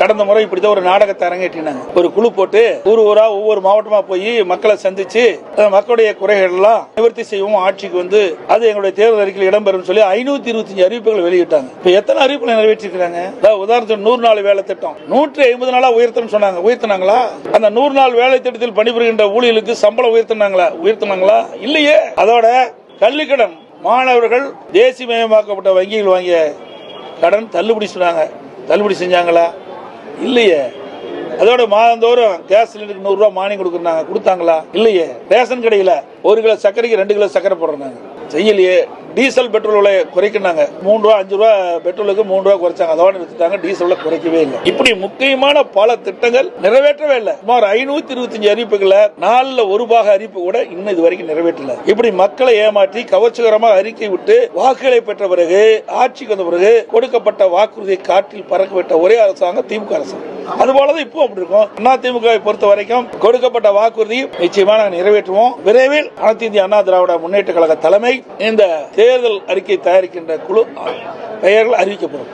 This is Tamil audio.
கடந்த முறை இப்படிதான் ஒரு நாடகத்தை அரங்கேற்றினாங்க. ஒரு குழு போட்டு ஊரா ஒவ்வொரு மாவட்டமா போய் மக்களை சந்திச்சு மக்களுடைய குறைகள் எல்லாம் நிவர்த்தி செய்வோம், ஆட்சிக்கு வந்து அது எங்களுடைய தேர்தல் அறிக்கையில் இடம்பெறும் சொல்லி 525 அறிவிப்புகள் வெளியிட்டாங்க. இப்ப எத்தனை அறிவிப்புகளை நிறைவேற்றிருக்காங்க? உதாரணத்துக்கு 100 நாள் வேலை திட்டம் 150 நாளா உயர்த்தணும் சொன்னாங்க. உயர்த்தினாங்களா? அந்த 100 நாள் வேலை திட்டத்தில் பணிபுரிகின்ற ஊழியர்களுக்கு சம்பளம் உயர்த்தினாங்களா? இல்லையே. அதோட கல்விக்கடன் மாணவர்கள் தேசியமயமாக்கப்பட்ட வங்கிகள் வாங்கிய கடன் தள்ளுபடி சொன்னாங்க. தள்ளுபடி செஞ்சாங்களா? இல்லையே. அதோட மாதந்தோறும் கேஸ் சிலிண்டருக்கு 100 ரூபாய் மானியம் கொடுத்தாங்களா? இல்லையே. ரேஷன் கடையில 1 கிலோ சர்க்கரைக்கு 2 கிலோ சர்க்கரை போடுறாங்க. செய்யலையே. டீசல் பெட்ரோல் விலை குறைக்கிறாங்க. 3 ரூபாய் 5 ரூபாய் பெட்ரோலுக்கு 3 ரூபாய் குறைச்சாங்க. அதோட நிறுத்திட்டாங்க. டீசல் குறைக்கவே இல்லை. இப்படி முக்கியமான பல திட்டங்கள் நிறைவேற்றவே இல்லை. சுமார் 525 அறிவிப்புகளை 4 ஒரு பாக அறிவிப்பு கூட இன்னும் இது வரைக்கும் நிறைவேற்றல. இப்படி மக்களை ஏமாற்றி கவர்ச்சிகரமாக அறிக்கை விட்டு வாக்குகளை பெற்ற பிறகு ஆட்சிக்கு வந்த பிறகு கொடுக்கப்பட்ட வாக்குறுதியை காற்றில் பறக்கவிட்ட ஒரே அரசாங்கம் திமுக அரசாங்கம். அதுபோலதான் இப்போ அப்படி இருக்கும். அதிமுக பொறுத்த வரைக்கும் கொடுக்கப்பட்ட வாக்குறுதி நிச்சயமா நாங்கள் நிறைவேற்றுவோம். விரைவில் அனைத்து இந்திய அண்ணா திராவிட முன்னேற்ற கழக தலைமை இந்த தேர்தல் அறிக்கை தயாரிக்கின்ற குழு பெயர்கள் அறிவிக்கப்படும்.